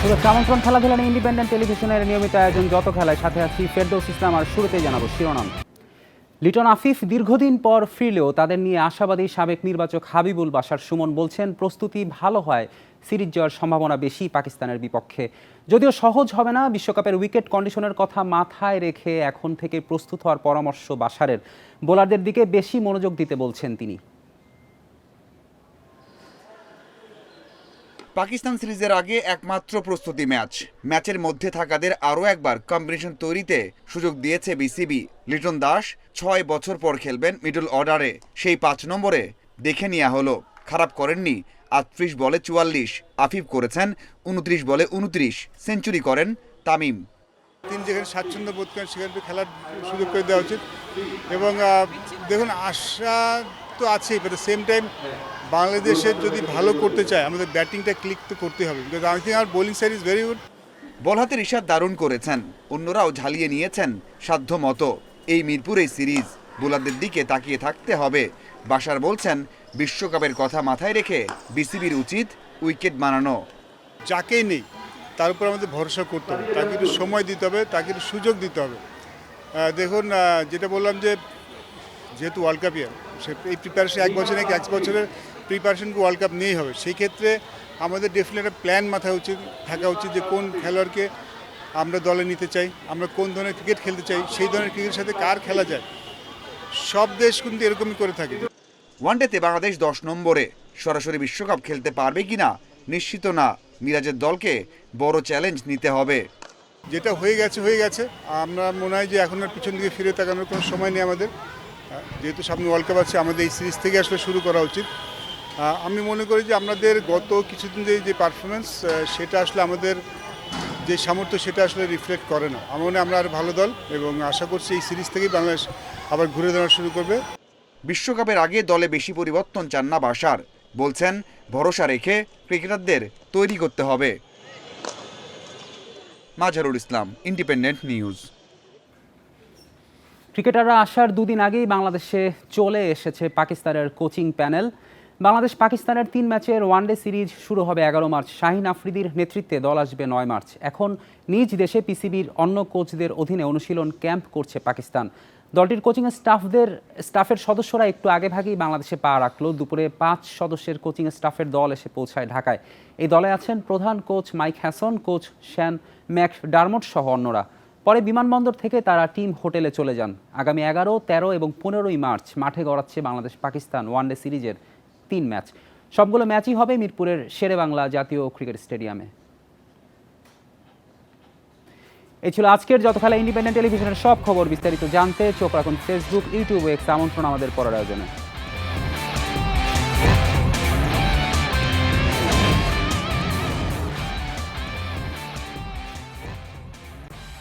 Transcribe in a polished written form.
আমন্ত্রণ খেলাধুলা নিয়ে ইন্ডিপেন্ডেন্ট টেলিভিশনের নিয়মিত আয়োজন যত খেলায় সাথে আছি ফেরদৌস ইসলাম। আর শুরুতেই জানাবো শিরোনাম। লিটন আফিফ দীর্ঘদিন পর ফিরলেও তাদের নিয়ে আশাবাদী সাবেক নির্বাচক হাবিবুল বাশার সুমন বলছেন প্রস্তুতি ভালো হয়, সিরিজ জয়ের সম্ভাবনা বেশি পাকিস্তানের বিপক্ষে। যদিও সহজ হবে না, বিশ্বকাপের উইকেট কন্ডিশনের কথা মাথায় রেখে এখন থেকে প্রস্তুত হওয়ার পরামর্শ বাশারের। বোলারদের দিকে বেশি মনোযোগ দিতে বলছেন তিনি। পাকিস্তান সিরিজের আগে একমাত্র প্রস্তুতি ম্যাচের মধ্যে থাকাদের আরও একবার কম্বিনেশন তৈরিতে সুযোগ দিয়েছে বিসিবি। লিটন দাস ৬ বছর পর খেলবেন মিডল অর্ডারে, সেই ৫ নম্বরে দেখে নেওয়া হলো। খারাপ করেননি, ৩৮ বলে ৪৪, আফিফ করেছেন ২৯ বলে ২৯, সেঞ্চুরি করেন তামিম। তিনি যেখানে স্বাচ্ছন্দ্য বোধ করেন সেখানে খেলার সুযোগ করে দেওয়া উচিত। এবং দেখুন, আশা তো আছেই, বাট সেম টাইম বাংলাদেশের যদি ভালো করতে চায় আমাদের ব্যাটিংটা ক্লিক তো করতে হবে। Because I think our bowling side is very good. Ball হাতে ঋষাদ দারুণ করেছেন, অন্যরাও ঝালিয়ে নিয়েছেন সাধ্য মতো। এই মিরপুরেই সিরিজ, বোলারদের দিকে তাকিয়ে থাকতে হবে। বাশার বলছেন বিশ্বকাপের কথা মাথায় রেখে বিসিবির উচিত উইকেট বানানো। যাকেই নেই তার উপর আমাদের ভরসা করতে হবে, তাকে একটু সময় দিতে হবে, তাকে একটু সুযোগ দিতে হবে। দেখুন, যেটা বললাম যে যেহেতু ওয়ার্ল্ড কাপ ইয়ার, সে এই প্রিপারেশন এক বছরের প্রিপারেশনকে ওয়ার্ল্ড কাপ নিয়েই হবে। সেই ক্ষেত্রে আমাদের ডেফিনেট একটা প্ল্যান মাথায় থাকা উচিত যে কোন খেলোয়াড়কে আমরা দলে নিতে চাই, আমরা কোন ধরনের ক্রিকেট খেলতে চাই, সেই ধরনের ক্রিকেটের সাথে কার খেলা যায়। সব দেশ কিন্তু এরকমই করে থাকে। ওয়ানডেতে বাংলাদেশ ১০ নম্বরে, সরাসরি বিশ্বকাপ খেলতে পারবে কিনা নিশ্চিত না। মিরাজের দলকে বড় চ্যালেঞ্জ নিতে হবে। যেটা হয়ে গেছে। আমরা মনে হয় যে এখন আর পিছন দিকে ফিরে তাকানোর কোনো সময় নেই আমাদের। যেহেতু সামনে ওয়ার্ল্ড কাপ আছে, আমাদের এই সিরিজ থেকে আসলে শুরু করা উচিত। আমি মনে করি যে আমাদের গত কিছুদিন যে পারফরমেন্স, সেটা আসলে আমাদের যে সামর্থ্য সেটা আসলে রিফ্লেক্ট করে না। আমার মনে হয় আমরা আর ভালো দল, এবং আশা করছি এই সিরিজ থেকেই বাংলাদেশ আবার ঘুরে দাঁড়ানো শুরু করবে। বিশ্বকাপের আগে দলে বেশি পরিবর্তন চান না বাশার, বলছেন ভরসা রেখে ক্রিকেটারদের তৈরি করতে হবে। Mazharul Islam, independent news. ক্রিকেটাররা আসার দুদিন আগেই বাংলাদেশে চলে এসেছে পাকিস্তানের কোচিং প্যানেল। বাংলাদেশ পাকিস্তানের ৩ ম্যাচের ওয়ানডে সিরিজ শুরু হবে ১১ মার্চ। শাহিন আফ্রিদির নেতৃত্বে দল আসবে ৯ মার্চ। এখন নিজ দেশে পিসিবির অন্য কোচদের অধীনে অনুশীলন ক্যাম্প করছে পাকিস্তান। দলটির কোচিং স্টাফের সদস্যরা একটু আগেভাগেই বাংলাদেশে পা রাখলো। দুপুরে ৫ সদস্যের কোচিং স্টাফের দল এসে পৌঁছায় ঢাকায়। এই দলে আছেন প্রধান coach mic hasten, coach শ্যান McDermott সহ অন্যরা। পরে বিমানবন্দর থেকে তারা টিম হোটেলে চলে যান। আগামী ১১, ১৩ এবং ১৫ই মার্চ মাঠে গড়াচ্ছে বাংলাদেশ পাকিস্তান ওয়ানডে সিরিজের ৩ ম্যাচ। সবগুলো ম্যাচই হবে মিরপুরের শেরেবাংলা জাতীয় ক্রিকেট স্টেডিয়ামে। এই ছিল আজকের যত খেলা ইন্ডিপেন্ডেন্ট টেলিভিশনের সব খবর। বিস্তারিত জানতে চোখ রাখুন ফেসবুক, ইউটিউব, এক্স। আমন্ত্রণ আমাদের পরের আয়োজনে।